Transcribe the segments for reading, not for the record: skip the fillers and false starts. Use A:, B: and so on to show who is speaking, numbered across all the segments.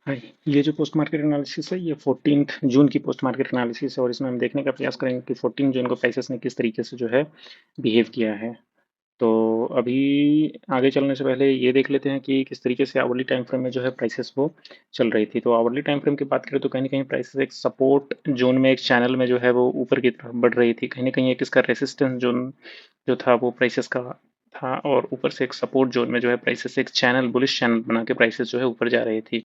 A: हाय, ये जो post market analysis है ये 14th जून की पोस्ट मार्केट एनालिसिस है और इसमें हम देखने का प्रयास करेंगे कि 14 जून को प्राइसेस ने किस तरीके से जो है बिहेव किया है। तो अभी आगे चलने से पहले ये देख लेते हैं कि किस तरीके से आवरली टाइम फ्रेम में जो है प्राइसेस वो चल रही थी। तो आवरली टाइम फ्रेम की बात करें तो कहीं ना कहीं प्राइसेस एक सपोर्ट जोन में एक चैनल में जो है वो ऊपर की तरफ बढ़ रही थी, कहीं ना कहीं एक इसका रेसिस्टेंस जोन जो था वो प्राइसेस का था और ऊपर से एक सपोर्ट जोन में जो है प्राइसेस एक चैनल बुलिश चैनल बना के प्राइसेस जो है ऊपर जा रही थी।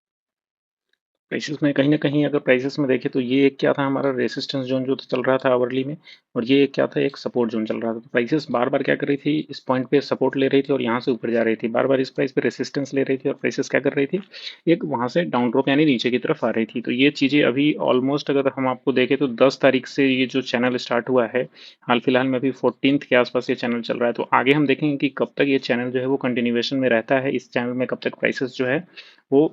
A: प्राइसेस में कहीं न कहीं अगर प्राइसेस में देखें तो ये एक क्या था, हमारा रेजिस्टेंस ज़ोन जो चल रहा था आवरली में, और ये एक क्या था, एक सपोर्ट ज़ोन चल रहा था। तो प्राइसेस बार-बार क्या कर रही थी, इस पॉइंट पे सपोर्ट ले रही थी और यहाँ से ऊपर जा रही थी। बार-बार इस प्राइस पे रेजिस्टेंस ले रही थी और प्राइसेस क्या कर रही थी, एक वहाँ से डाउन ड्रॉप यानी नीचे की तरफ आ रही थी। तो ये चीज़ें अभी ऑलमोस्ट अगर हम आपको देखें तो 10 तारीख से ये जो चैनल स्टार्ट हुआ है, हाल-फिलहाल में अभी 14th के आस-पास ये चैनल चल रहा है। तो आगे हम देखेंगे कि कब तक ये चैनल जो है वो कंटिन्यूएशन में रहता है, इस चैनल में कब तक प्राइसेस जो है वो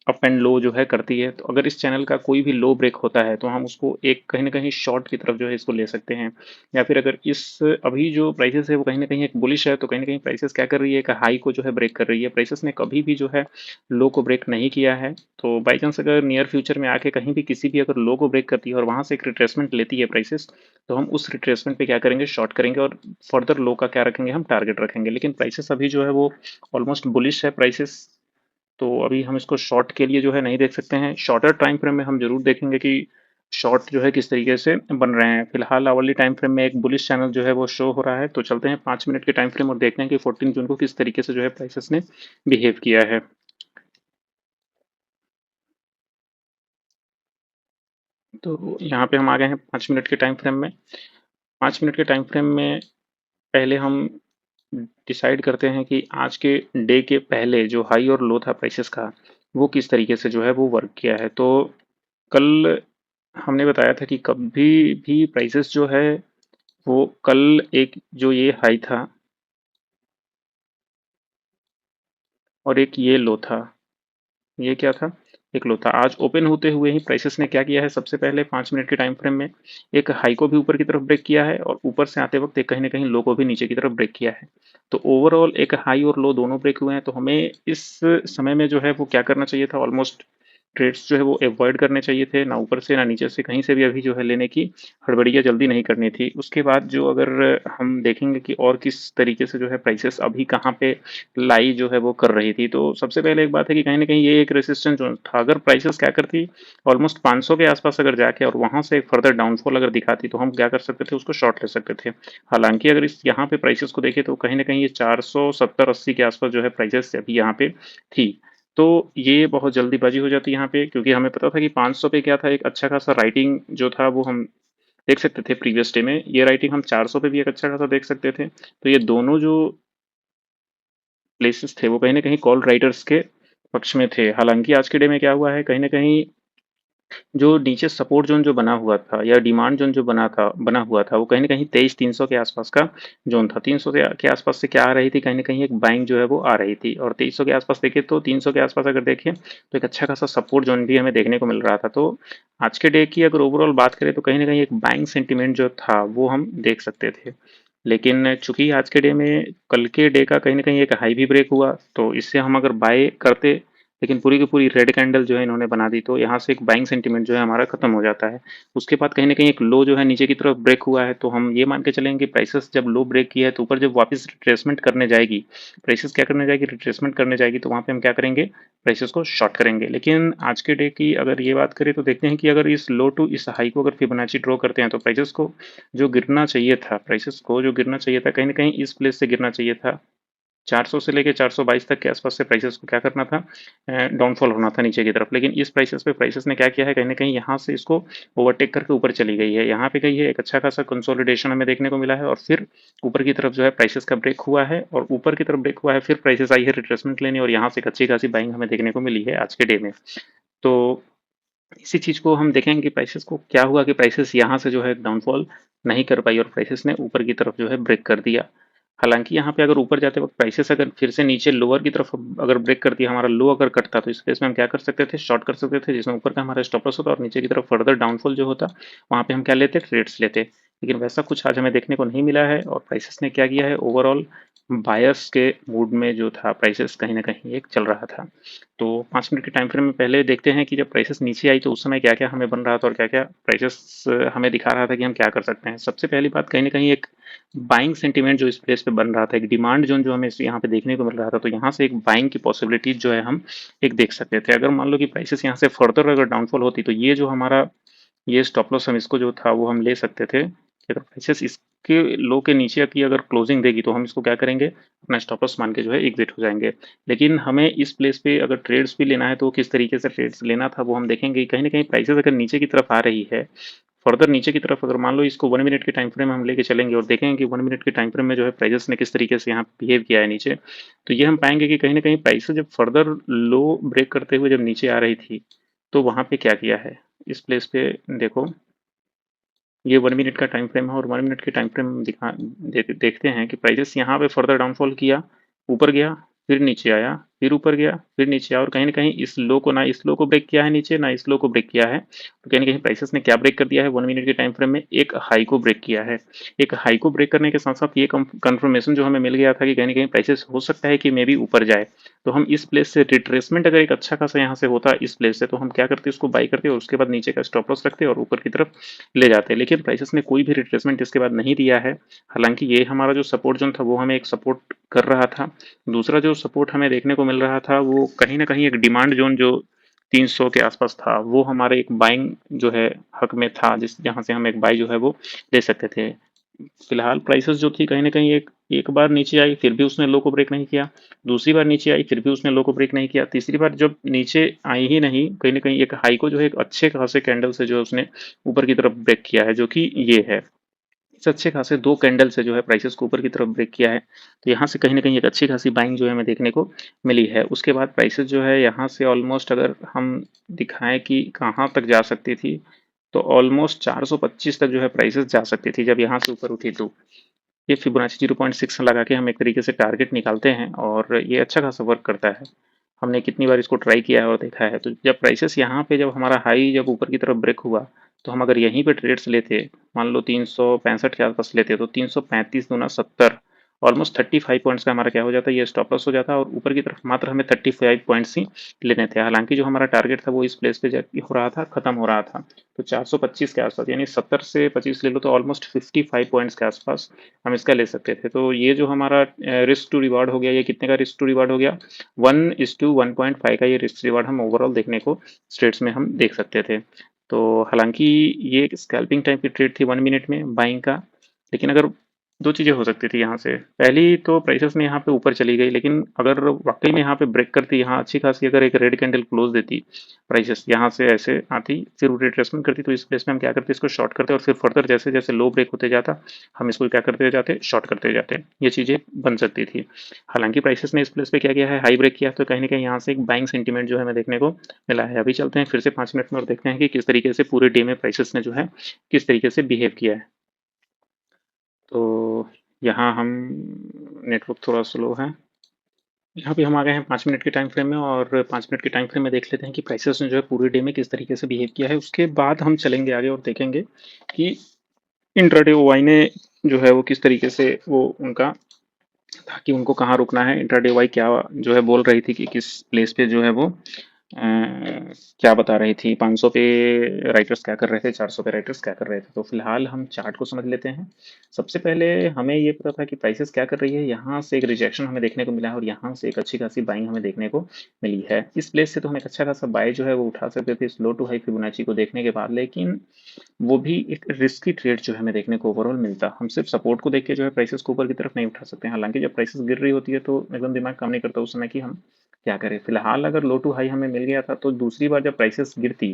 A: अप एंड लो जो है करती है। तो अगर इस चैनल का कोई भी लो ब्रेक होता है तो हम उसको एक कहीं न कहीं शॉर्ट की तरफ जो है इसको ले सकते हैं। या फिर अगर इस अभी जो प्राइसेस है वो कहीं न कहीं एक बुलिश है, तो कहीं न कहीं प्राइसेस क्या कर रही है, एक हाई को जो है ब्रेक कर रही है। प्राइसेस ने कभी भी जो है लो को ब्रेक नहीं किया है। तो बाय चांस अगर नियर फ्यूचर में आके कहीं भी किसी भी अगर लो को ब्रेक करती है और वहाँ से एक रिट्रेसमेंट लेती है प्राइसेस, तो हम उस रिट्रेसमेंट पे क्या करेंगे, शॉर्ट करेंगे और फर्दर लो का क्या रखेंगे, हम टारगेट रखेंगे। लेकिन प्राइसेस अभी जो है वो ऑलमोस्ट बुलिश है प्राइसेस, तो अभी हम इसको शॉर्ट के लिए जो है नहीं देख सकते हैं। शॉर्टर टाइम फ्रेम में हम जरूर देखेंगे कि शॉर्ट जो है किस तरीके से बन रहे हैं। फिलहाल आवरली टाइम फ्रेम में एक बुलिश चैनल जो है वो शो हो रहा है। तो चलते हैं 5 मिनट के टाइम फ्रेम और देखते हैं कि 14 जून को किस तरीके से जो है प्राइसेस ने बिहेव किया है। तो यहाँ पे हम आ गए हैं 5 मिनट के टाइम फ्रेम में। 5 मिनट के टाइम फ्रेम में पहले हम डिसाइड करते हैं कि आज के डे के पहले जो हाई और लो था प्राइसेस का, वो किस तरीके से जो है वो वर्क किया है। तो कल हमने बताया था कि कभी भी प्राइसेस जो है वो कल एक जो ये हाई था और एक ये लो था, ये क्या था, एक लो था। आज ओपन होते हुए ही प्राइसेस ने क्या किया है, सबसे पहले 5 मिनट के टाइम फ्रेम में एक हाई को भी ऊपर की तरफ ब्रेक किया है और ऊपर से आते वक्त एक कहीं ना कहीं लो को भी नीचे की तरफ ब्रेक किया है। तो ओवरऑल एक हाई और लो दोनों ब्रेक हुए हैं। तो हमें इस समय में जो है वो क्या करना चाहिए था, ऑलमोस्ट ट्रेड्स जो है वो अवॉइड करने चाहिए थे, ना ऊपर से ना नीचे से, कहीं से भी अभी जो है लेने की हड़बड़ियाँ जल्दी नहीं करनी थी। उसके बाद जो अगर हम देखेंगे कि और किस तरीके से जो है प्राइसेस अभी कहाँ पे लाई जो है वो कर रही थी, तो सबसे पहले एक बात है कि कहीं ना कहीं ये एक रेसिस्टेंस जोन था। अगर प्राइसेस क्या करती, ऑलमोस्ट 500 के आसपास अगर जाके और वहां से एक फर्दर डाउनफॉल अगर दिखाती, तो हम क्या कर सकते थे, उसको शॉर्ट ले सकते थे। हालांकि अगर इस यहाँ पे प्राइसेस को देखें तो कहीं ना कहीं ये 470-80 के आसपास जो है प्राइसेस अभी यहाँ पे थी। तो ये बहुत जल्दीबाजी हो जाती है यहाँ पे, क्योंकि हमें पता था कि 500 पे क्या था, एक अच्छा खासा राइटिंग जो था वो हम देख सकते थे प्रीवियस डे में। ये राइटिंग हम 400 पे भी एक अच्छा खासा देख सकते थे। तो ये दोनों जो प्लेसेस थे वो कहीं ना कहीं कॉल राइटर्स के पक्ष में थे। हालांकि आज के डे में क्या हुआ है, कहीं ना कहीं जो नीचे सपोर्ट जोन जो बना हुआ था या डिमांड जोन जो बना हुआ था, वो कहीं ना कहीं 23,300 के आसपास का जोन था। 300 के आसपास से क्या आ रही थी, कहीं ना कहीं एक बाइंग जो है वो आ रही थी। और 2300 के आसपास देखे तो 300 के आसपास अगर देखें तो एक अच्छा खासा सपोर्ट जोन भी हमें देखने को मिल रहा था। तो आज के डे की अगर ओवरऑल बात करें तो कहीं ना कहीं एक बाइंग सेंटिमेंट जो था वो हम देख सकते थे। लेकिन चूंकि आज के डे में कल के डे का कहीं ना कहीं एक हाई भी ब्रेक हुआ, तो इससे हम अगर बाय करते, लेकिन पूरी की पूरी रेड कैंडल जो है इन्होंने बना दी, तो यहाँ से एक बाइंग सेंटीमेंट जो है हमारा खत्म हो जाता है। उसके बाद कहीं ना कहीं एक लो जो है नीचे की तरफ ब्रेक हुआ है, तो हम ये मान के चलेंगे प्राइसेस जब लो ब्रेक किया है तो ऊपर जब वापस रिट्रेसमेंट करने जाएगी, प्राइसेस क्या करने जाएगी, रिट्रेसमेंट करने जाएगी, तो वहाँ पे हम क्या करेंगे, प्राइसेस को शॉर्ट करेंगे। लेकिन आज के डे की अगर ये बात करें तो देखते हैं कि अगर इस लो टू इस हाई को अगर फिबोनाची ड्रॉ करते हैं तो प्राइसेस को जो गिरना चाहिए था, प्राइसेस को जो गिरना चाहिए था, कहीं ना कहीं इस प्लेस से गिरना चाहिए था। 400 से लेके 422 तक के आसपास से प्राइसेस को क्या करना था, डाउनफॉल होना था नीचे की तरफ। लेकिन इस प्राइसेस पे प्राइसेस ने क्या किया है, कहीं ना कहीं यहाँ से इसको ओवरटेक करके ऊपर चली गई है। यहाँ पे गई है, एक अच्छा खासा कंसोलिडेशन हमें देखने को मिला है और फिर ऊपर की तरफ जो है प्राइसेस का ब्रेक हुआ है और ऊपर की तरफ ब्रेक हुआ है, फिर प्राइसेस आई है रिट्रेसमेंट लेने और यहाँ से एक अच्छी खासी बाइंग हमें देखने को मिली है आज के डे में। तो इसी चीज को हम देखेंगे कि प्राइसेस को क्या हुआ कि प्राइसेस यहाँ से जो है डाउनफॉल नहीं कर पाई और प्राइसेस ने ऊपर की तरफ जो है ब्रेक कर दिया। हालांकि यहाँ पे अगर ऊपर जाते वक्त प्राइसेस अगर फिर से नीचे लोअर की तरफ अगर ब्रेक करती है, हमारा लो अगर कटता, तो इस केस में हम क्या कर सकते थे, शॉर्ट कर सकते थे, जिसमें ऊपर का हमारा स्टॉप लॉस होता और नीचे की तरफ फर्दर डाउनफॉल जो होता, वहाँ पे हम क्या लेते, ट्रेड्स लेते। लेकिन वैसा कुछ आज हमें देखने को नहीं मिला है और प्राइसेस ने क्या किया है, ओवरऑल बायर्स के मूड में जो था प्राइसेस कहीं न कहीं एक चल रहा था। तो 5 मिनट के टाइम फ्रेम में पहले देखते हैं कि जब प्राइसेस नीचे आई तो उस समय क्या-क्या हमें बन रहा था और क्या-क्या प्राइसेस हमें दिखा रहा था कि हम क्या कर सकते हैं। सबसे पहली बात कहीं न कहीं एक बाइंग सेंटीमेंट जो इस प्लेस पे बन रहा था, एक डिमांड ज़ोन जो हमें इस यहाँ पे देखने को मिल रहा था, तो यहाँ से एक बाइंग की पॉसिबिलिटीज़ जो है हम एक देख सकते थे। अगर मान लो कि प्राइसेस यहाँ से फर्दर अगर डाउनफॉल होती तो ये जो हमारा ये स्टॉप लॉस हम इसको जो था वो हम ले सकते थे कि अगर प्राइसेस इसके लो के नीचे की अगर क्लोजिंग देगी तो हम इसको क्या करेंगे, अपना स्टॉप लॉस मान के जो है एग्जिट हो जाएंगे। लेकिन हमें इस प्लेस पे अगर ट्रेड्स भी लेना है तो किस तरीके से ट्रेड्स लेना था वो हम देखेंगे। कहीं ना कहीं प्राइसेस अगर नीचे की तरफ आ रही है, फर्दर नीचे की तरफ, अगर मान लो इसको 1 मिनट के टाइम फ्रेम हम लेके चलेंगे और देखेंगे कि 1 मिनट के टाइम फ्रेम में जो है प्राइसेस ने किस तरीके से यहाँ बिहेव किया है नीचे, तो ये हम पाएंगे कि कहीं ना कहीं प्राइसेस जब फर्दर लो ब्रेक करते हुए जब नीचे आ रही थी तो वहां पे क्या किया है इस प्लेस पे देखो। ये 1 मिनट का टाइम फ्रेम है और 1 मिनट के टाइम फ्रेम देखते हैं कि प्राइसेस यहाँ पे फर्दर डाउनफॉल किया, ऊपर गया, फिर नीचे आया, फिर ऊपर गया, फिर नीचे आया और कहीं ना कहीं इस लो को, ना इस लो को ब्रेक किया है नीचे, ना इस लो को ब्रेक किया है। तो कहीं ना कहीं प्राइसेस ने क्या ब्रेक कर दिया है 1 मिनट के टाइम फ्रेम में, एक हाई को ब्रेक किया है। एक हाई को ब्रेक करने के साथ साथ ये कंफर्मेशन जो हमें मिल गया था कि कहीं ना कहीं प्राइसेस हो सकता है कि मे बी ऊपर जाए। तो हम इस प्लेस से रिट्रेसमेंट अगर एक अच्छा खासा यहाँ से होता इस प्लेस से तो हम क्या करते, उसको बाई करते और उसके बाद नीचे का स्टॉप लॉस रखते और ऊपर की तरफ ले जाते हैं। लेकिन प्राइसेस ने कोई भी रिट्रेसमेंट इसके बाद नहीं दिया है। हालांकि ये हमारा जो सपोर्ट जोन था वो हमें एक सपोर्ट कर रहा था। दूसरा जो सपोर्ट हमें देखने को मिल रहा था वो कहीं ना कहीं एक डिमांड जोन जो 300 के आसपास था वो हमारे एक बाइंग जो है हक में था, जिस जहां से हम एक बाई जो है वो ले सकते थे। फिलहाल प्राइसेस जो थी कहीं ना कहीं एक एक बार नीचे आई फिर भी उसने लो को ब्रेक नहीं किया, दूसरी बार नीचे आई फिर भी उसने लो को ब्रेक नहीं किया, तीसरी बार जब नीचे आई ही नहीं, कहीं ना कहीं एक हाई को जो है एक अच्छे खासे कैंडल से जो है उसने ऊपर की तरफ ब्रेक किया है, जो कि ये है। इस अच्छे खासे 2 कैंडल से जो है प्राइसेस को ऊपर की तरफ ब्रेक किया है। तो यहाँ से कहीं न कहीं एक अच्छी खासी बाइंग जो है हमें देखने को मिली है। उसके बाद प्राइसेस जो है यहाँ से ऑलमोस्ट अगर हम दिखाएँ कि कहाँ तक जा सकती थी, तो ऑलमोस्ट 425 तक जो है प्राइसेस जा सकती थी जब यहाँ से ऊपर उठी तो। ये फिबोनाची 0.6 लगा के हम एक तरीके से टारगेट निकालते हैं और ये अच्छा खासा वर्क करता है। हमने कितनी बार इसको ट्राई किया है और देखा है। तो जब प्राइसेस यहाँ पे जब हमारा हाई जब ऊपर की तरफ ब्रेक हुआ, तो हम अगर यहीं पे ट्रेड्स लेते, मान लो 365 के आसपास लेते, तो 335 दूना 70, ऑलमोस्ट 35 पॉइंट्स का हमारा क्या हो जाता है, ये स्टॉप लॉस हो जाता और ऊपर की तरफ मात्र हमें 35 पॉइंट्स ही लेने थे। हालांकि जो हमारा टारगेट था वो इस प्लेस पे हो रहा था, खत्म हो रहा था। तो 425 के आसपास, यानी 70 से 25 ले लो तो ऑलमोस्ट 55 पॉइंट्स के आसपास हम इसका ले सकते थे। तो ये जो हमारा रिस्क टू रिवार्ड हो गया, ये कितने का रिस्क टू रिवार्ड हो गया, 1:1.5 का ये रिस्क रिवार्ड हम ओवरऑल देखने को स्ट्रेट्स में हम देख सकते थे। तो हालांकि ये एक स्कैल्पिंग टाइप की ट्रेड थी 1 मिनट में बाइंग का। लेकिन अगर दो चीज़ें हो सकती थी यहाँ से, पहली तो प्राइसेस ने यहाँ पे ऊपर चली गई, लेकिन अगर वाकई में यहाँ पे ब्रेक करती, यहाँ अच्छी खासी अगर एक रेड कैंडल क्लोज देती, प्राइसेस यहाँ से ऐसे आती फिर रिट्रेसमेंट करती, तो इस प्लेस में हम क्या करते, इसको शॉर्ट करते और फिर फर्दर जैसे जैसे लो ब्रेक होते जाता हम इसको क्या करते जाते, शॉर्ट करते जाते। ये चीज़ें बन सकती थी। हालांकि प्राइसेस ने इस प्लेस पे क्या किया है, हाई ब्रेक किया, तो कहीं ना कहीं यहाँ से एक बाइंग सेंटीमेंट जो है हमें देखने को मिला है। अभी चलते हैं फिर से 5 मिनट में और देखते हैं कि किस तरीके से पूरे डे में प्राइसेस ने जो है किस तरीके से बिहेव किया है। तो यहाँ हम, नेटवर्क थोड़ा स्लो है, यहाँ पे हम आ गए हैं 5 मिनट के टाइम फ्रेम में और 5 मिनट के टाइम फ्रेम में देख लेते हैं कि प्राइसेस ने जो है पूरे डे में किस तरीके से बिहेव किया है। उसके बाद हम चलेंगे आगे और देखेंगे कि इंट्राडे ओवाई ने जो है वो किस तरीके से वो उनका था कि उनको कहाँ रुकना है। इंट्राडे वाई क्या जो है बोल रही थी कि किस प्लेस पे जो है वो क्या बता रही थी, 500 पे राइटर्स क्या कर रहे थे, 400 पे राइटर्स क्या कर रहे थे। तो फिलहाल हम चार्ट को समझ लेते हैं। सबसे पहले हमें ये पता था कि प्राइसेस क्या कर रही है, यहाँ से एक रिजेक्शन हमें देखने को मिला है और यहाँ से एक अच्छी खासी बाइंग हमें देखने को मिली है। इस प्लेस से तो हम एक अच्छा खासा बाय जो है वो उठा सकते थे स्लो टू हाई फिबोनाची को देखने के बाद, लेकिन वो भी एक रिस्की ट्रेड जो है हमें देखने को ओवरऑल मिलता। हम सिर्फ सपोर्ट को देख के जो है प्राइसेस को ऊपर की तरफ नहीं उठा सकते। हालांकि जब प्राइसेस गिर रही होती है तो एकदम दिमाग काम नहीं करता उस समय कि हम क्या करें। फिलहाल अगर लो टू हाई हमें मिल गया था तो दूसरी बार जब प्राइसेस गिरती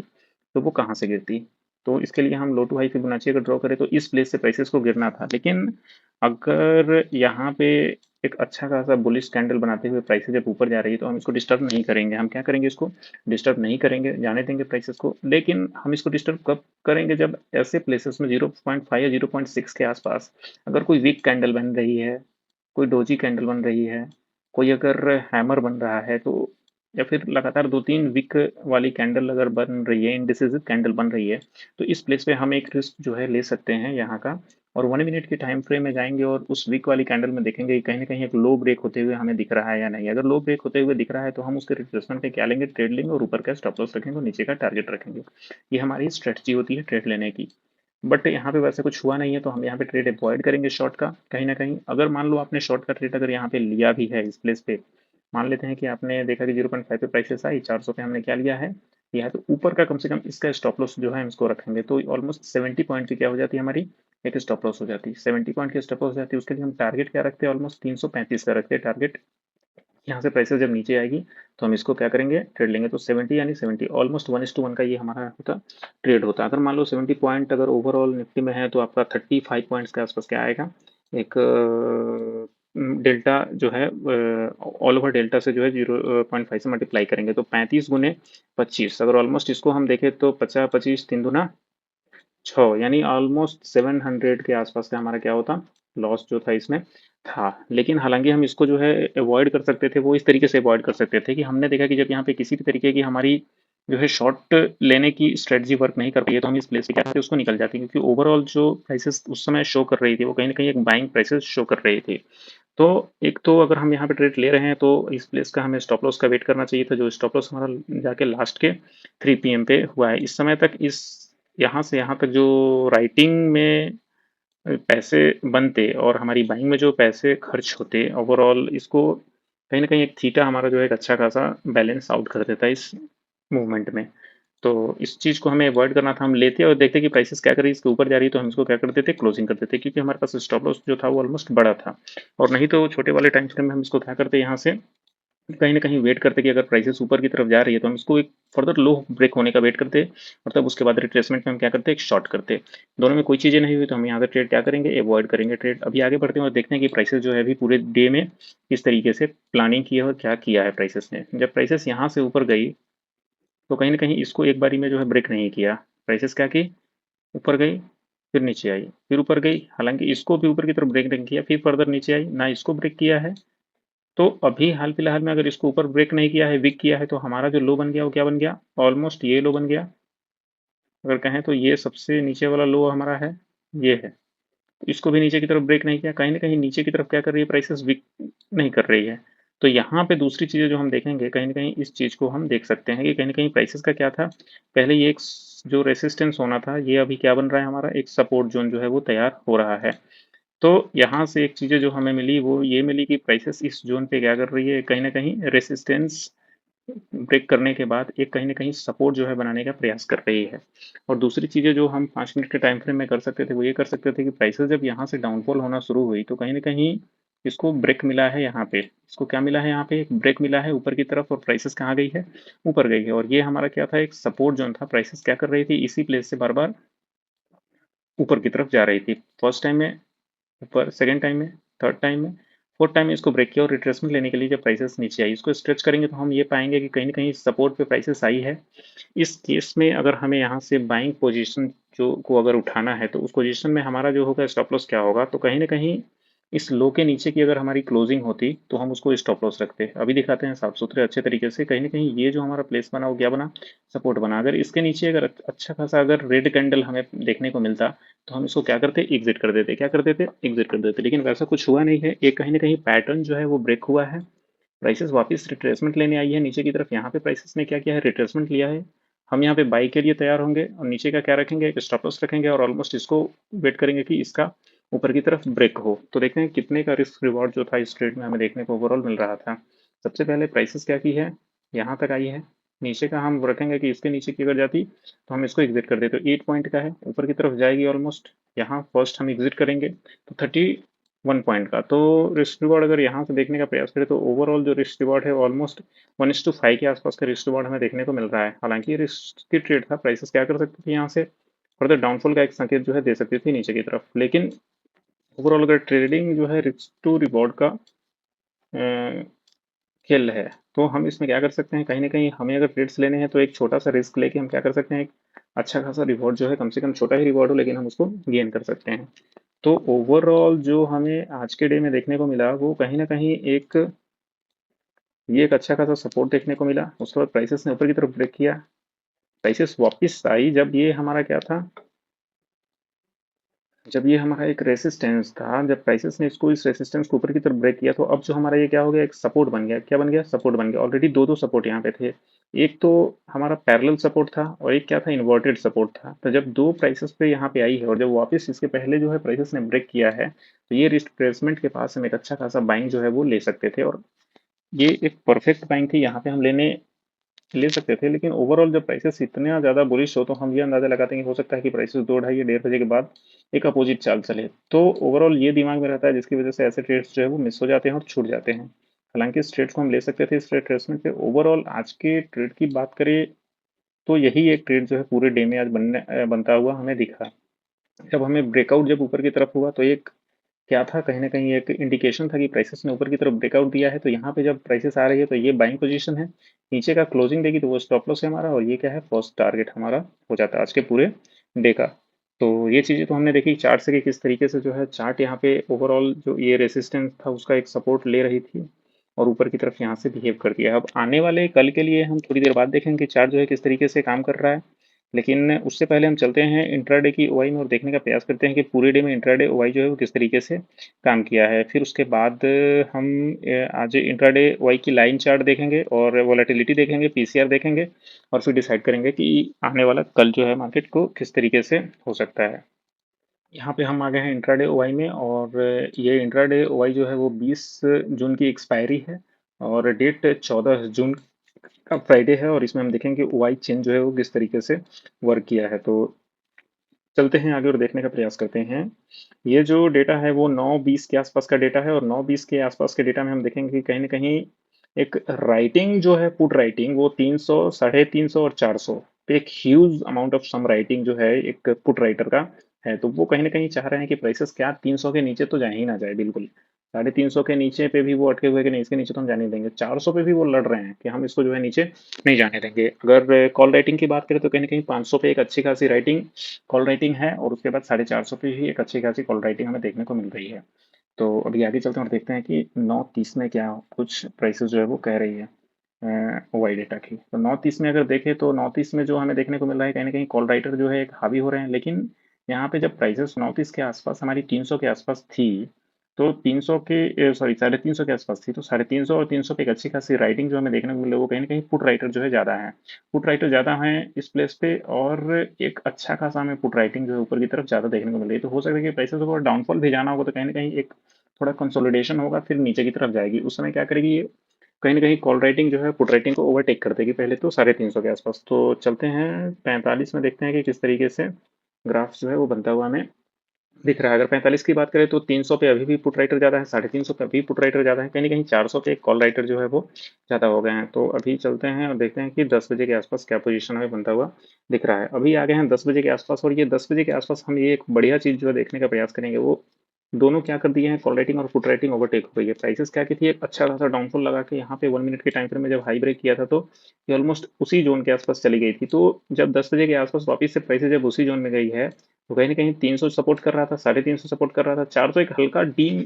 A: तो वो कहाँ से गिरती। तो इसके लिए हम लो टू हाई फिबोनाची अगर ड्रॉ करें तो इस प्लेस से प्राइसेस को गिरना था। लेकिन अगर यहाँ पे एक अच्छा खासा बुलिश कैंडल बनाते हुए प्राइसेस जब ऊपर जा रही है तो हम इसको डिस्टर्ब नहीं करेंगे। हम क्या करेंगे, इसको डिस्टर्ब नहीं करेंगे, जाने देंगे प्राइसेस को। लेकिन हम इसको डिस्टर्ब कब करेंगे, जब ऐसे प्लेसेस में 0.5 या 0.6 के आसपास अगर कोई वीक कैंडल बन रही है, कोई डोजी कैंडल बन रही है, कोई अगर हैमर बन रहा है, तो या फिर लगातार 2-3 वीक वाली कैंडल अगर बन रही है, इनडिसिसिव कैंडल बन रही है, तो इस प्लेस पे हम एक रिस्क जो है ले सकते हैं यहाँ का। और 1 मिनट के टाइम फ्रेम में जाएंगे और उस वीक वाली कैंडल में देखेंगे कि कहीं ना कहीं एक लो ब्रेक होते हुए हमें दिख रहा है या नहीं। अगर लो ब्रेक होते हुए दिख रहा है तो हम उसके रिट्रेसमेंट पे क्या लेंगे, ट्रेड लेंगे, और ऊपर का स्टॉप लॉस रखेंगे और नीचे का टारगेट रखेंगे। ये हमारी स्ट्रेटजी होती है ट्रेड लेने की। बट यहाँ पे वैसे कुछ हुआ नहीं है तो हम यहाँ पे ट्रेड अवॉइड करेंगे शॉर्ट का। कहीं ना कहीं अगर मान लो आपने शॉर्ट का ट्रेड अगर यहाँ पे लिया भी है इस प्लेस पे, मान लेते हैं कि आपने देखा कि 0.5 पे प्राइसेस आई, 400 पे हमने क्या लिया है तो ऊपर का कम से कम इसका स्टॉप लॉस जो है हम इसको रखेंगे तो ऑलमोस्ट 70 पॉइंट की क्या हो जाती है हमारी एक स्टॉप लॉस हो जाती है। 70 पॉइंट की स्टॉप लॉस हो जाती है। उसके लिए हम टारगेट क्या रखते हैं, ऑलमोस्ट 335 का रखते हैं टारगेट। यहाँ से प्राइसेस जब नीचे आएगी तो हम इसको क्या करेंगे, ट्रेड लेंगे। तो 70 यानी 70 ऑलमोस्ट 1:1 का ये हमारा होता ट्रेड होता। अगर मान लो 70 पॉइंट अगर ओवरऑल निफ्टी में है तो आपका 35 पॉइंट्स के आसपास क्या आएगा, एक डेल्टा जो है ऑल ओवर डेल्टा से जो है 0.5 से मल्टीप्लाई करेंगे तो 35 × 25। अगर ऑलमोस्ट इसको हम देखें तो 50 25 3×2 = 6, यानी ऑलमोस्ट 700 के आसपास का हमारा क्या होता लॉस जो था इसमें था। लेकिन हालांकि हम इसको जो है अवॉइड कर सकते थे, वो इस तरीके से अवॉइड कर सकते थे कि हमने देखा कि जब यहाँ पे किसी भी तरीके की हमारी जो है शॉर्ट लेने की स्ट्रेटजी वर्क नहीं कर रही है तो हम इस प्लेस से क्या करते उसको निकल जाते हैं, क्योंकि ओवरऑल जो प्राइसेस उस समय शो कर रही थी वो कहीं ना कहीं एक बाइंग प्राइसेस शो कर रही थी। तो एक तो अगर हम यहाँ पे ट्रेड ले रहे हैं तो इस प्लेस का हमें स्टॉप लॉस का वेट करना चाहिए था, जो स्टॉप लॉस हमारा जाके लास्ट के 3 PM पे हुआ है। इस समय तक इस यहाँ से यहाँ तक जो राइटिंग में पैसे बनते और हमारी बाइंग में जो पैसे खर्च होते, ओवरऑल इसको कहीं ना कहीं एक थीटा हमारा जो है एक अच्छा खासा बैलेंस आउट कर देता है इस मूवमेंट में। तो इस चीज़ को हमें अवॉइड करना था। हम लेते और देखते कि प्राइसेस क्या कर रही है, इसके ऊपर जा रही है तो हम इसको क्या कर देते, क्लोजिंग कर देते, क्योंकि हमारे पास स्टॉप लॉस जो था वो ऑलमोस्ट बड़ा था। और नहीं तो छोटे वाले टाइम फ्रेम में हम इसको क्या करते यहाँ से कहीं ना कहीं वेट करते कि अगर प्राइसेस ऊपर की तरफ जा रही है तो हम इसको एक फर्दर लो ब्रेक होने का वेट करते और तब उसके बाद रिट्रेसमेंट में हम क्या करते एक शॉर्ट करते। दोनों में कोई चीज़ें नहीं हुई तो हम यहाँ से ट्रेड क्या करेंगे, अवॉइड करेंगे ट्रेड। अभी आगे बढ़ते हैं और देखते हैं कि प्राइसेस जो है अभी पूरे डे में किस तरीके से प्लानिंग की है और क्या किया है प्राइसेस ने। जब प्राइसेस यहाँ से ऊपर गई तो कहीं ना कहीं इसको एक बारी में जो है ब्रेक नहीं किया। प्राइसेस क्या की, ऊपर गई, फिर नीचे आई, फिर ऊपर गई, हालांकि इसको भी ऊपर की तरफ ब्रेक नहीं किया, फिर फर्दर नीचे आई, ना इसको ब्रेक किया है। तो अभी हाल फिलहाल में अगर इसको ऊपर ब्रेक नहीं किया है, वीक किया है, तो हमारा जो लो बन गया वो क्या बन गया, ऑलमोस्ट ये लो बन गया। अगर कहें तो ये सबसे नीचे वाला लो हमारा है, ये है। तो इसको भी नीचे की तरफ ब्रेक नहीं किया, कहीं ना कहीं नीचे की तरफ क्या कर रही है प्राइसेस, वीक नहीं कर रही है। तो यहाँ पे दूसरी चीज़ें जो हम देखेंगे, कहीं ना कहीं इस चीज़ को हम देख सकते हैं कि कहीं ना कहीं प्राइसेस का क्या था, पहले ये एक जो रेसिस्टेंस होना था ये अभी क्या बन रहा है, हमारा एक सपोर्ट जोन जो है वो तैयार हो रहा है। तो यहाँ से एक चीज़ें जो हमें मिली वो ये मिली कि प्राइसेस इस जोन पे क्या कर रही है, कहीं ना कहीं रेसिस्टेंस ब्रेक करने के बाद एक कहीं ना कहीं सपोर्ट जो है बनाने का प्रयास कर रही है। और दूसरी चीज़ें जो हम 5 मिनट के टाइम फ्रेम में कर सकते थे वो ये कर सकते थे कि प्राइसेस जब यहाँ से डाउनफॉल होना शुरू हुई तो कहीं ना कहीं इसको ब्रेक मिला है, यहाँ पे इसको क्या मिला है, यहाँ पे एक ब्रेक मिला है ऊपर की तरफ और प्राइसेस कहाँ गई है, ऊपर गई है। और ये हमारा क्या था, एक सपोर्ट जोन था। प्राइसेस क्या कर रही थी, इसी प्लेस से बार बार ऊपर की तरफ जा रही थी। फर्स्ट टाइम में ऊपर, सेकंड टाइम में, थर्ड टाइम में, फोर्थ टाइम में इसको ब्रेक किया और रिट्रेसमेंट लेने के लिए जब प्राइसेस नीचे आई इसको स्ट्रेच करेंगे तो हम ये पाएंगे कि कहीं ना कहीं सपोर्ट पे प्राइसेस आई है। इस केस में अगर हमें यहाँ से बाइंग पोजीशन जो को अगर उठाना है तो उस पोजीशन में हमारा जो होगा स्टॉप लॉस क्या होगा, तो कहीं ना कहीं इस लो के नीचे की अगर हमारी क्लोजिंग होती तो हम उसको स्टॉप लॉस रखते। अभी दिखाते हैं साफ सुथरे अच्छे तरीके से। कहीं ना कहीं ये जो हमारा प्लेस बना वो क्या बना, सपोर्ट बना। अगर इसके नीचे अगर अच्छा खासा अगर रेड कैंडल हमें देखने को मिलता तो हम इसको क्या करते, एग्जिट कर देते। क्या कर देते, एग्जिट कर देते। लेकिन वैसा कुछ हुआ नहीं है। ये कहीं ना कहीं पैटर्न जो है वो ब्रेक हुआ है। प्राइसेस वापस रिट्रेसमेंट लेने आई है नीचे की तरफ। यहाँ पे प्राइसेस ने क्या किया है, रिट्रेसमेंट लिया है। हम यहाँ पे बाई के लिए तैयार होंगे और नीचे का क्या रखेंगे, एक स्टॉप लॉस रखेंगे और ऑलमोस्ट इसको वेट करेंगे कि इसका ऊपर की तरफ ब्रेक हो। तो देखते हैं कितने का रिस्क रिवॉर्ड जो था इस ट्रेड में हमें देखने को ओवरऑल मिल रहा था। सबसे पहले प्राइसेस क्या की है, यहाँ तक आई है। नीचे का हम रखेंगे कि इसके नीचे की अगर जाती तो हम इसको एग्जिट कर देते। तो 8 पॉइंट का है, ऊपर की तरफ जाएगी ऑलमोस्ट। यहाँ फर्स्ट हम एग्जिट करेंगे तो 31 पॉइंट का। तो रिस्क रिवॉर्ड अगर यहाँ से देखने का प्रयास करें तो ओवरऑल जो रिस्क रिवॉर्ड है ऑलमोस्ट 1:5 के आसपास का रिस्क रिवॉर्ड हमें देखने को मिल रहा है। हालांकि ये रिस्क की ट्रेड था, प्राइसेस क्या कर सकती थी, यहाँ से फर्दर डाउनफॉल का एक संकेत जो है दे सकती थी नीचे की तरफ। लेकिन ओवरऑल अगर ट्रेडिंग जो है रिस्क टू रिवॉर्ड का खेल है तो हम इसमें क्या कर सकते हैं, कहीं ना कहीं हमें अगर ट्रेड्स लेने हैं तो एक छोटा सा रिस्क लेके हम क्या कर सकते हैं, एक अच्छा खासा रिवॉर्ड जो है, कम से कम छोटा ही रिवॉर्ड हो लेकिन हम उसको गेन कर सकते हैं। तो ओवरऑल जो हमें आज के डे में देखने को मिला वो कहीं ना कहीं एक ये एक अच्छा खासा सपोर्ट देखने को मिला। उसके बाद प्राइसेस ने ऊपर की तरफ ब्रेक किया, प्राइसेस वापस आई जब ये हमारा क्या था, जब ये हमारा एक रेसिस्टेंस था, जब प्राइसेस ने इसको इस रेसिस्टेंस को ऊपर की तरफ ब्रेक किया, तो अब जो हमारा ये क्या हो गया, एक सपोर्ट बन गया। क्या बन गया? सपोर्ट बन गया। ऑलरेडी दो दो सपोर्ट यहाँ पे थे। एक तो हमारा पैरेलल सपोर्ट था और एक क्या था, इन्वर्टेड सपोर्ट था। तो जब दो प्राइसेस पे यहाँ पे आई है और जब वापस इसके पहले जो है प्राइसेस ने ब्रेक किया है, तो ये रिट्रेसमेंट के पास हम एक अच्छा खासा बाइंग जो है वो ले सकते थे। और ये एक परफेक्ट बाइंग थी, यहाँ पे हम ले सकते थे। लेकिन ओवरऑल जब प्राइसेस इतना ज़्यादा बुलिश हो, तो हम ये अंदाजा लगाते हैं कि हो सकता है कि प्राइसेस 2 ढाई या 1:30 बजे के बाद एक अपोजिट चाल चले। तो ओवरऑल ये दिमाग में रहता है, जिसकी वजह से ऐसे ट्रेड्स जो है वो मिस हो जाते हैं और छूट जाते हैं। हालांकि इस ट्रेड्स को हम ले सकते थे इस ट्रेड पे। ओवरऑल आज के ट्रेड की बात करें तो यही एक ट्रेड जो है पूरे डे में आज बनता हुआ हमें दिखा। जब हमें ब्रेकआउट जब ऊपर की तरफ हुआ, तो एक क्या था, कहीं ना कहीं एक इंडिकेशन था कि प्राइसेस ने ऊपर की तरफ ब्रेकआउट दिया है। तो यहाँ पे जब प्राइसेस आ रही है, तो ये बाइंग पोजीशन है। नीचे का क्लोजिंग देगी तो वो स्टॉप लॉस है हमारा, और ये क्या है, फर्स्ट टारगेट हमारा हो जाता है आज के पूरे डे का। तो ये चीज़ें तो हमने देखी चार्ट से कि किस तरीके से जो है चार्ट यहाँ पे ओवरऑल जो ये रेसिस्टेंस था उसका एक सपोर्ट ले रही थी और ऊपर की तरफ यहाँ से बिहेव कर दिया। अब आने वाले कल के लिए हम थोड़ी देर बाद देखेंगे कि चार्ट जो है किस तरीके से काम कर रहा है। लेकिन उससे पहले हम चलते हैं इंट्राडे की ओवाई में और देखने का प्रयास करते हैं कि पूरे डे में इंट्राडे ओवाई जो है वो किस तरीके से काम किया है। फिर उसके बाद हम आज इंट्राडे ओवाई की लाइन चार्ट देखेंगे और वोलेटिलिटी देखेंगे, पीसीआर देखेंगे, और फिर डिसाइड करेंगे कि आने वाला कल जो है मार्केट को किस तरीके से हो सकता है। यहाँ पे हम आ गए हैं इंट्राडे ओवाई में, और ये इंट्राडे ओवाई जो है वो 20 जून की एक्सपायरी है और डेट 14 जून का फ्राइडे है। और इसमें हम देखेंगे ओवाई चेन जो है वो किस तरीके से वर्क किया है। तो चलते हैं आगे और देखने का प्रयास करते हैं। ये जो डेटा है वो 9:20 के आसपास का डेटा है, और 9:20 के आसपास के डेटा में हम देखेंगे कि कहीं ना कहीं एक राइटिंग जो है, पुट राइटिंग, वो 300, 350 और 400 पे एक huge amount of some writing जो है एक पुट राइटर का है। तो वो कहीं ना कहीं चाह रहे हैं कि प्राइसेस क्या 300 के नीचे तो जाए ही ना जाए बिल्कुल। 350 के नीचे पे भी वो अटके हुए कि नहीं, इसके नीचे तो हम जाने नहीं देंगे। 400 पे भी वो लड़ रहे हैं कि हम इसको जो है नीचे नहीं जाने देंगे। अगर कॉल राइटिंग की बात करें तो कहीं ना कहीं 500 पे एक अच्छी खासी राइटिंग, कॉल राइटिंग है, और उसके बाद 450 पे भी एक अच्छी खासी कॉल राइटिंग हमें देखने को मिल रही है। तो अभी आगे चलते हैं और देखते हैं कि 9:30 में क्या कुछ प्राइसेस जो है वो कह रही है वाई डेटा की। तो 9:30 में अगर देखें तो 9:30 में जो हमें देखने को मिल रहा है, कहीं ना कहीं कॉल राइटर जो है एक हावी हो रहे हैं। लेकिन यहाँ पे जब प्राइसेस 9:30 के आसपास हमारी 300 के आसपास थी, तो 300 के, सॉरी, 350 के आसपास थी, तो 350 और 300 पे एक अच्छी खासी राइटिंग जो हमें देखने को मिले, वो कहीं ना कहीं पुट राइटर जो है ज़्यादा है। पुट राइटर ज़्यादा है इस प्लेस पे, और एक अच्छा खासा हमें पुट राइटिंग जो है ऊपर की तरफ ज़्यादा देखने को मिल रही है। तो हो सकता है कि प्राइसेस को डाउनफॉल भी जाना होगा, तो कहीं ना कहीं एक थोड़ा कंसोलिडेशन होगा, फिर नीचे की तरफ जाएगी। उस समय क्या करेगी ये, कहीं ना कहीं कॉल राइटिंग जो है पुट राइटिंग को ओवरटेक कर देगी पहले तो 350 के आसपास। तो चलते हैं 45 में, देखते हैं कि किस तरीके से ग्राफ जो है वो बनता हुआ हमें दिख रहा है। अगर 45 की बात करें तो 300 पे अभी भी पुट राइटर ज़्यादा है, 350 पे अभी पुट राइटर ज़्यादा है, कहीं ना कहीं 400 पे कॉल राइटर जो है वो ज़्यादा हो गए हैं। तो अभी चलते हैं और देखते हैं कि 10 बजे के आसपास क्या पोजीशन हमें बनता हुआ दिख रहा है। अभी आ गए हैं 10 बजे के आसपास, और ये 10 बजे के आसपास हम ये एक बढ़िया चीज़ जो है देखने का प्रयास करेंगे। वो दोनों क्या कर दिए हैं, कॉल राइटिंग और पुट राइटिंग ओवरटेक हो गई है। प्राइसेस क्या की थी, एक अच्छा खासा डाउनफॉल लगा के यहाँ पे 1 मिनट के टाइम फ्रेम में जब हाई ब्रेक किया था, तो ये ऑलमोस्ट उसी जोन के आसपास चली गई थी। तो जब 10 बजे के आसपास वापस से प्राइसेस जब उसी जोन में गई है, तो कहीं ना कहीं 300 सपोर्ट कर रहा था, 350 सपोर्ट कर रहा था, 400 एक हल्का डीम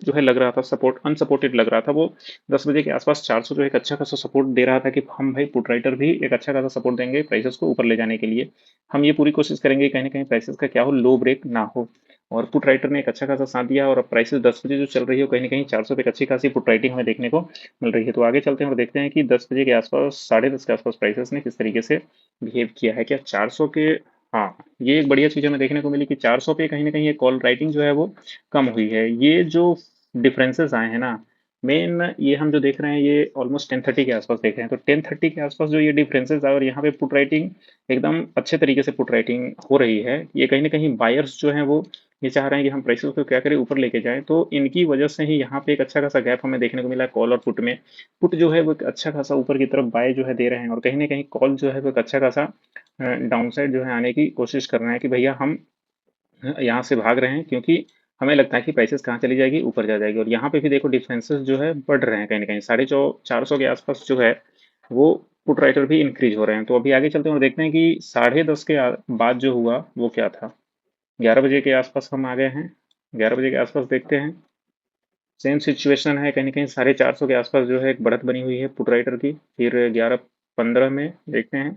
A: जो है लग रहा था, सपोर्ट अनसपोर्टेड लग रहा था। वो 10 बजे के आसपास 400 जो एक अच्छा खासा सपोर्ट दे रहा था कि हम भाई पुट राइटर भी एक अच्छा खासा सपोर्ट देंगे प्राइसेस को ऊपर ले जाने के लिए। हम ये पूरी कोशिश करेंगे कहीं ना कहीं प्राइसेस का क्या हो, लो ब्रेक ना हो। और पुट राइटर ने एक अच्छा खासा साथ दिया, और अब प्राइसेस 10 बजे जो चल रही है कहीं ना कहीं 400 पे एक अच्छी खासी पुट राइटिंग हमें देखने को मिल रही है। तो आगे चलते हैं और देखते हैं कि 10 बजे के आसपास, 10:30 के आसपास प्राइसेस ने किस तरीके से बिहेव किया है। क्या 400 के, हाँ, ये एक बढ़िया चीज़ हमें देखने को मिली कि 400 पे कहीं ना कहीं ये कॉल राइटिंग जो है वो कम हुई है। ये जो डिफरेंसेस आए हैं ना, मेन ये हम जो देख रहे हैं ये ऑलमोस्ट 10:30 के आसपास देख रहे हैं। तो 10:30 के आसपास जो ये डिफरेंसेस आए और यहाँ पे पुट राइटिंग एकदम अच्छे तरीके से पुट राइटिंग हो रही है, ये कहीं ना कहीं बायर्स जो हैं वो ये चाह रहे हैं कि हम प्राइसेस को क्या करें, ऊपर लेके जाएं। तो इनकी वजह से ही यहाँ पे एक अच्छा खासा गैप हमें देखने को मिला कॉल और पुट में। पुट जो है वो एक अच्छा खासा ऊपर की तरफ बाय जो है दे रहे हैं, और कहीं ना कहीं कॉल जो है वो एक अच्छा खासा डाउन साइड जो है आने की कोशिश कर रहे हैं कि भैया हम यहाँ से भाग रहे हैं, क्योंकि हमें लगता है कि प्राइसेस कहाँ चली जाएगी, ऊपर जा जाएगी। और यहाँ पे भी देखो डिफरेंसेस जो है बढ़ रहे हैं, कहीं ना कहीं 450 के आसपास जो है वो पुट राइटर भी इंक्रीज हो रहे हैं। तो अभी आगे चलते हैं और देखते हैं कि 10:30 के बाद जो हुआ वो क्या था। 11 बजे के आसपास हम आ गए हैं। 11 बजे के आसपास देखते हैं, सेम सिचुएशन है, कहीं ना कहीं 450 के आसपास जो है एक बढ़त बनी हुई है पुट राइटर की। फिर 11:15 में देखते हैं,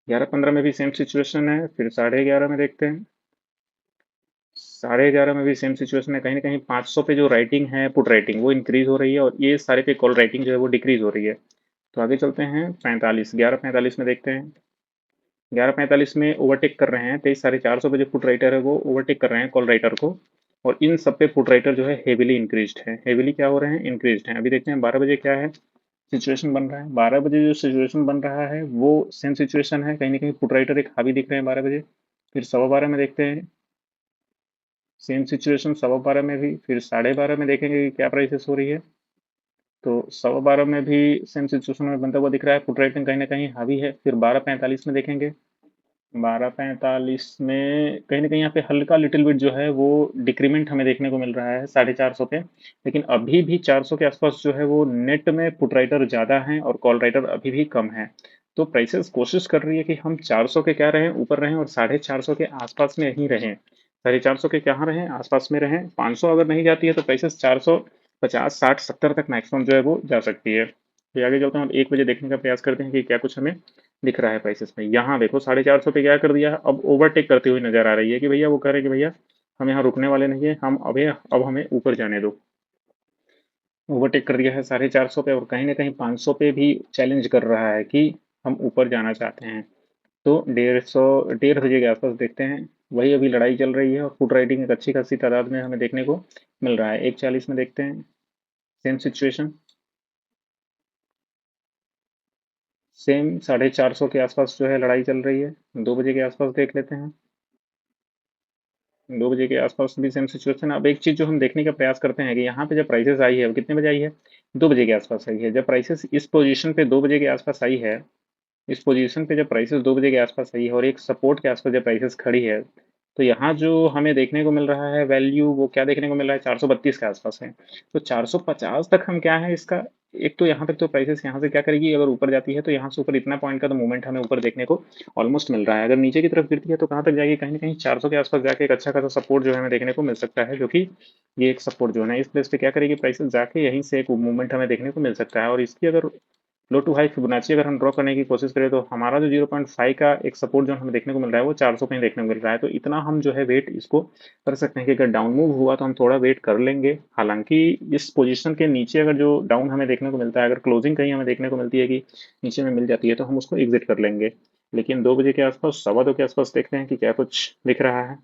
A: 11:15 में भी सेम सिचुएशन है। फिर 11:30 में देखते हैं, 11:30 में भी सेम सिचुएशन है, कहीं ना कहीं 500 पे जो राइटिंग है पुट राइटिंग वो इंक्रीज हो रही है और ये सारे पे कॉल राइटिंग जो है वो डिक्रीज हो रही है। तो आगे चलते हैं 45, 11:45 में देखते हैं। 11:45 में ओवरटेक कर रहे हैं 23,450 पे जो फुट राइटर है वो ओवरटेक कर रहे हैं कॉल राइटर को। और इन सब पे फुट राइटर जो है हेविली इंक्रीज्ड है, हेविली क्या हो रहे हैं, इंक्रीज्ड हैं। अभी देखते हैं 12 बजे क्या है सिचुएशन बन रहा है। 12 बजे जो सिचुएशन बन रहा है वो सेम सिचुएशन है, कहीं ना कहीं फुट राइटर एक हावी दिख रहे हैं 12 बजे। फिर 12:15 में देखते हैं सेम सिचुएशन, 12:15 में भी, फिर 12:30 में देखेंगे कि क्या प्राइसेस हो रही है। तो 12:15 में भी सेम सिचुएशन में बनता हुआ दिख रहा है, पुट राइटिंग कहीं ना कहीं हावी है। फिर 12:45 में देखेंगे, 12:45 में कहीं ना कहीं यहाँ पे हल्का लिटिल बिट जो है वो डिक्रीमेंट हमें देखने को मिल रहा है 450 पे। लेकिन अभी भी 400 के आसपास जो है वो नेट में पुट राइटर ज़्यादा हैं और कॉल राइटर अभी भी कम है। तो प्राइसेस कोशिश कर रही है कि हम 400 के क्या रहें, ऊपर रहें, और 450 के आसपास में ही रहें। 450 के कहाँ रहें, आसपास में रहें। 500 अगर नहीं जाती है तो प्राइसेस 450, 60, 70 तक मैक्सिमम जो है वो जा सकती है। फिर आगे चलते हैं, हम 1 बजे देखने का प्रयास करते हैं कि क्या कुछ हमें दिख रहा है प्राइसेस में। यहाँ देखो 450 पे क्या कर दिया है, अब ओवरटेक करती हुई नजर आ रही है कि भैया वो कह रहे हैं कि भैया हम यहाँ रुकने वाले नहीं है, हम अब हमें ऊपर जाने दो। ओवरटेक कर दिया है 450 पे, और कहीं ना कहीं 500 पे भी चैलेंज कर रहा है कि हम ऊपर जाना चाहते हैं। तो 1:30 के आसपास देखते हैं, वही अभी लड़ाई चल रही है और फुट राइटिंग एक अच्छी खासी तादाद में हमें देखने को मिल रहा है। 1:40 में देखते हैं सेम सिचुएशन, सेम 450 के आसपास जो है लड़ाई चल रही है। 2 बजे के आसपास देख लेते हैं, 2 बजे के आसपास भी सेम सिचुएशन। अब एक चीज जो हम देखने का प्रयास करते हैं कि यहाँ पे जब प्राइसेस आई है, वो कितने बजे आई है, 2 बजे के आसपास आई है। जब प्राइसेस इस पोजीशन पे 2 बजे के आसपास आई है, इस पोजीशन पे जब प्राइसेस 2 बजे के आसपास आई है और एक सपोर्ट के आसपास जब प्राइसेस खड़ी है, तो यहाँ जो हमें देखने को मिल रहा है वैल्यू, वो क्या देखने को मिल रहा है, 432 के आसपास है। तो 450 तक हम क्या है इसका, एक तो यहाँ तक तो प्राइसेस यहाँ से क्या करेगी, अगर ऊपर जाती है तो यहाँ से ऊपर इतना पॉइंट का तो मूवमेंट हमें ऊपर देखने को ऑलमोस्ट मिल रहा है। अगर नीचे की तरफ गिरती है तो कहाँ तक जाएगी, कहीं ना कहीं 400 के आसपास जाके एक अच्छा खासा सपोर्ट जो है हमें देखने को मिल सकता है, जो कि ये एक सपोर्ट जो है ना इस प्लेस पे क्या करेगी, प्राइसेस जाके यहीं से एक मूवमेंट हमें देखने को मिल सकता है। और इसकी अगर लो टू हाई फिबोनाची अगर हम ड्रॉ करने की कोशिश करें तो हमारा जो 0.5 का एक सपोर्ट जो हमें देखने को मिल रहा है वो 400 पे ही देखने को मिल रहा है। तो इतना हम जो है वेट इसको कर सकते हैं कि अगर डाउन मूव हुआ तो हम थोड़ा वेट कर लेंगे। हालांकि इस पोजीशन के नीचे अगर जो डाउन हमें देखने को मिलता है, अगर क्लोजिंग कहीं हमें देखने को मिलती है कि नीचे में मिल जाती है, तो हम उसको एग्जिट कर लेंगे। लेकिन 2 बजे के आसपास, 2:15 के आसपास देखते हैं कि क्या कुछ दिख रहा है।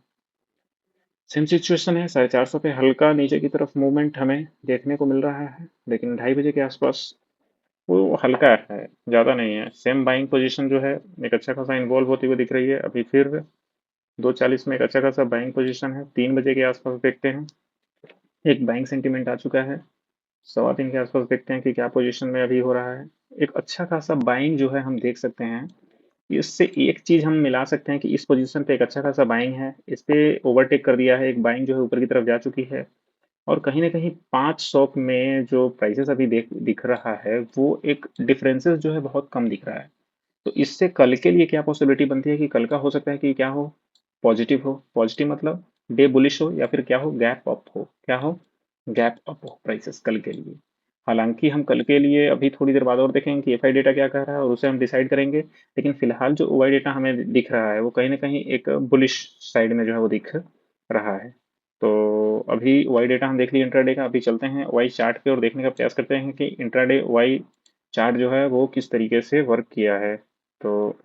A: सेम सिचुएशन है, 450 पे हल्का नीचे की तरफ मूवमेंट हमें देखने को मिल रहा है। लेकिन 2:30 के आसपास वो हल्का है, ज़्यादा नहीं है। सेम बाइंग पोजीशन जो है एक अच्छा खासा इन्वॉल्व होती हुई दिख रही है। अभी फिर 2:40 में एक अच्छा खासा बाइंग पोजीशन है। 3 बजे के आसपास देखते हैं, एक बाइंग सेंटीमेंट आ चुका है। 3:15 के आसपास देखते हैं कि क्या पोजीशन में अभी हो रहा है। एक अच्छा खासा बाइंग जो है हम देख सकते हैं। इससे एक चीज हम मिला सकते हैं कि इस पोजीशन पे एक अच्छा खासा बाइंग है, इस पे ओवरटेक कर दिया है, एक बाइंग जो है ऊपर की तरफ जा चुकी है। और कहीं ना कहीं 500 में जो प्राइसेस अभी दिख रहा है वो एक डिफरेंसेस जो है बहुत कम दिख रहा है। तो इससे कल के लिए क्या पॉसिबिलिटी बनती है कि कल का हो सकता है कि क्या हो, पॉजिटिव हो। पॉजिटिव मतलब डे बुलिश हो, या फिर क्या हो, गैप अप हो। क्या हो, गैप अप हो प्राइसेस कल के लिए। हालांकि हम कल के लिए अभी थोड़ी देर बाद और देखेंगे कि एफआई डेटा क्या कह रहा है और उसे हम डिसाइड करेंगे। लेकिन फिलहाल जो ओवाई डेटा हमें दिख रहा है वो कहीं ना कहीं एक बुलिश साइड में जो है वो दिख रहा है। तो अभी वाई डेटा हम देख लिए इंट्राडे का। अभी चलते हैं वाई चार्ट पे और देखने का प्रयास करते हैं कि इंट्राडे वाई चार्ट जो है वो किस तरीके से वर्क किया है। तो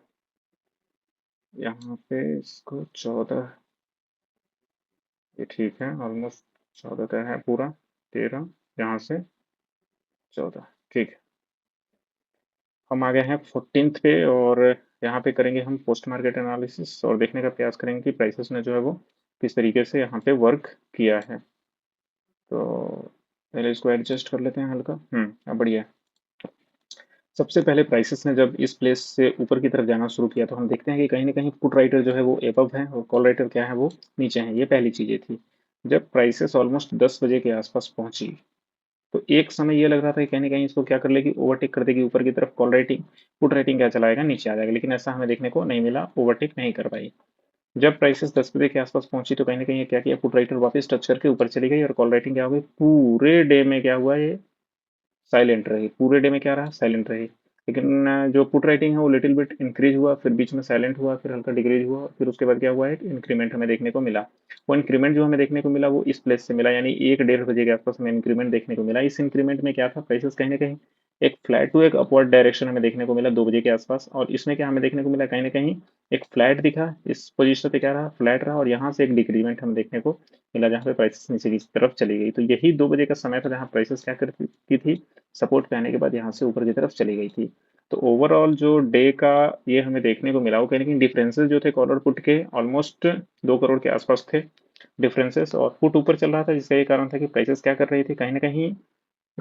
A: यहाँ पे इसको 14, ये ठीक है, ऑलमोस्ट 14 तय है पूरा, 13, यहाँ से 14, ठीक है। हम आ गए हैं 14th पे और यहाँ पे करेंगे हम पोस्ट मार्केट एनालिसिस और देखने का प्रयास करेंगे कि प्राइसेस ने जो है वो किस तरीके से यहाँ पे वर्क किया है। तो पहले इसको एडजस्ट कर लेते हैं हल्का। अब बढ़िया है। सबसे पहले प्राइसेस ने जब इस प्लेस से ऊपर की तरफ जाना शुरू किया तो हम देखते हैं कि कहीं ना कहीं पुट राइटर जो है वो एबव है और कॉल राइटर क्या है वो नीचे है। ये पहली चीजें थी। जब प्राइसेस ऑलमोस्ट 10 बजे के आसपास पहुंची तो एक समय ये लग रहा था कि कहीं ना कहीं इसको क्या कर लेगी, ओवरटेक कर देगी ऊपर की तरफ कॉल राइटिंग। पुट राइटिंग क्या चलाएगा, नीचे आ जाएगा। लेकिन ऐसा हमें देखने को नहीं मिला, ओवरटेक नहीं कर पाई। जब प्राइसेस 10 बजे के आसपास पहुंची तो कहीं ना कहीं ये क्या किया, पुट राइटर वापस टच करके ऊपर चली गई और कॉल राइटिंग क्या हो गई, पूरे डे में क्या हुआ, ये साइलेंट रही। पूरे डे में क्या रहा, साइलेंट रही। लेकिन जो पुट राइटिंग है वो लिटिल बिट इंक्रीज हुआ, फिर बीच में साइलेंट हुआ, फिर हल्का डिक्रीज हुआ, फिर उसके बाद क्या हुआ है, इंक्रीमेंट हमें देखने को मिला। वो इंक्रीमेंट जो हमें देखने को मिला वो इस प्लेस से मिला, यानी 1 डेढ़ बजे के आसपास हमें इंक्रीमेंट देखने को मिला। इस इंक्रीमेंट में क्या था, प्राइसेस कहीं ना कहीं एक फ्लैट टू एक अपवर्ड डायरेक्शन हमें देखने को मिला 2 बजे के आसपास। और इसमें क्या हमें देखने को मिला, कहीं ना कहीं एक फ्लैट दिखा, इस पोजीशन पे क्या रहा, फ्लैट रहा, और यहाँ से एक डिक्रीमेंट हमें देखने को मिला जहाँ पे प्राइसेस नीचे की तरफ चली गई। तो यही 2 बजे का समय था जहाँ प्राइसेस क्या करती थी, सपोर्ट पे आने के बाद यहाँ से ऊपर की तरफ चली गई थी। तो ओवरऑल जो डे का ये हमें देखने को मिला, वो कहीं ना कहीं डिफरेंसेस जो थे कॉल और पुट के ऑलमोस्ट 2 करोड़ के आसपास थे डिफरेंसेस। और पुट ऊपर चल रहा था जिसका ये कारण था कि प्राइसेस क्या कर रही थी, कहीं ना कहीं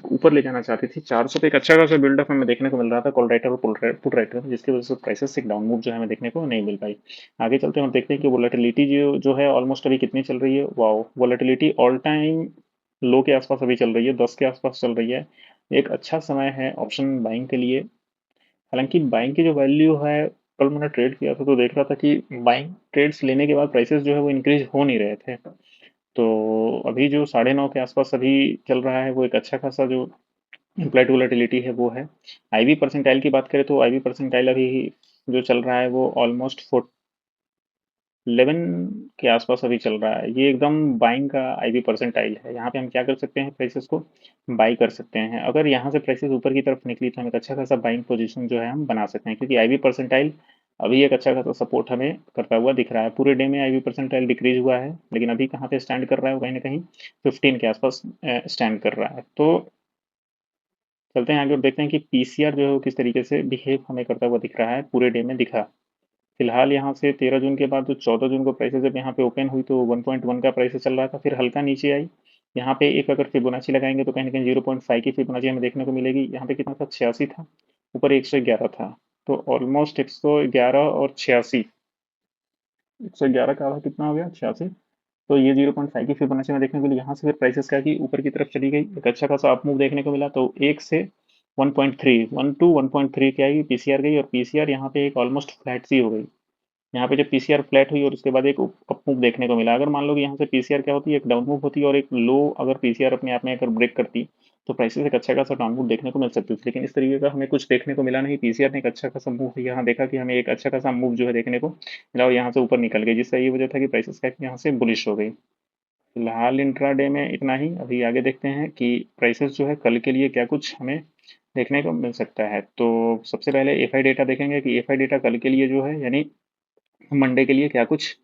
A: ऊपर ले जाना चाहती थी। 400 पे एक अच्छा खासा बिल्डअप हमें देखने को मिल रहा था कॉल राइटर और पुट राइटर में, जिसकी वजह से प्राइसेस एक डाउन मूव जो है हमें देखने को नहीं मिल पाई। आगे चलते हैं और देखते हैं कि वोलेटिलिटी जो है ऑलमोस्ट अभी कितनी चल रही है। वाओ, वोलेटिलिटी ऑल टाइम लो के आसपास अभी चल रही है, 10 के आसपास चल रही है। एक अच्छा समय है ऑप्शन बाइंग के लिए। हालांकि बाइंग की जो वैल्यू है, कल मैंने ट्रेड किया था तो देख रहा था कि बाइंग ट्रेड्स लेने के बाद प्राइसेस जो है वो इंक्रीज हो नहीं रहे थे। तो अभी जो 9:30 के आसपास अभी चल रहा है, वो एक अच्छा खासा जो इम्प्लाइड वोलेटिलिटी है वो है। आईवी परसेंटाइल की बात करें तो आईवी परसेंटाइल अभी जो चल रहा है वो ऑलमोस्ट 11 के आसपास अभी चल रहा है। ये एकदम बाइंग का आईवी परसेंटाइल है। यहाँ पे हम क्या कर सकते हैं, प्राइसेस को बाई कर सकते हैं। अगर यहाँ से प्राइसेस ऊपर की तरफ निकली तो हम एक अच्छा खासा बाइंग पोजीशन जो है हम बना सकते हैं, क्योंकि आईवी परसेंटाइल अभी एक अच्छा खासा सपोर्ट हमें करता हुआ दिख रहा है। पूरे डे में आईवी परसेंटाइल डिक्रीज हुआ है, लेकिन अभी कहाँ पे स्टैंड कर रहा है, वो कहीं ना कहीं 15 के आसपास स्टैंड कर रहा है। तो चलते हैं आगे और देखते हैं कि पीसीआर जो है वो किस तरीके से बिहेव हमें करता हुआ दिख रहा है, पूरे डे में दिखा। फिलहाल यहाँ से 13 जून के बाद जो 14 जून को प्राइसेस जब यहाँ पे ओपन हुई तो 1.1 का प्राइसेस चल रहा था, फिर हल्का नीचे आई। यहाँ पे एक अगर फिबोनाची लगाएंगे तो कहीं ना कहीं 0.5 की फिबोनाची हमें देखने को मिलेगी। यहाँ पे कितना था, 86 था, ऊपर 111 था। तो ऑलमोस्ट 111 और 86, 111 का आधा कितना हो गया, 86। तो ये 0.5 की फिबोनाची में देखने को मिली। यहाँ से फिर प्राइसेस क्या की ऊपर की तरफ चली गई, एक अच्छा खासा अप मूव देखने को मिला। तो 1 से 1.3, 1 टू 1.3 क्या आई, पीसीआर गई, और पीसीआर यहाँ पे एक ऑलमोस्ट फ्लैट सी हो गई। यहाँ पे जब पीसीआर फ्लैट हुई और उसके बाद एक अप मूव देखने को मिला। अगर मान लो कि यहाँ से पीसीआर क्या होती है, एक डाउन मूव होती है, और एक लो अगर पीसीआर अपने आप में अगर ब्रेक करती तो प्राइसेस एक अच्छा खासा डाउन मूव देखने को मिल सकती थी। लेकिन इस तरीके का हमें कुछ देखने को मिला नहीं। पीसीआर ने एक अच्छा खासा मूव यहाँ देखा कि हमें एक अच्छा खासा मूव जो है देखने को मिला, और यहाँ से ऊपर निकल गई, जिससे ये वजह था कि प्राइसेस क्या यहाँ से बुलिश हो गई। फिलहाल इंट्राडे में इतना ही। अभी आगे देखते हैं कि प्राइसेस जो है कल के लिए क्या कुछ हमें देखने को मिल सकता है। तो सबसे पहले एफआई डेटा देखेंगे कि एफआई डेटा कल के लिए जो है, यानी मंडे के लिए क्या कुछ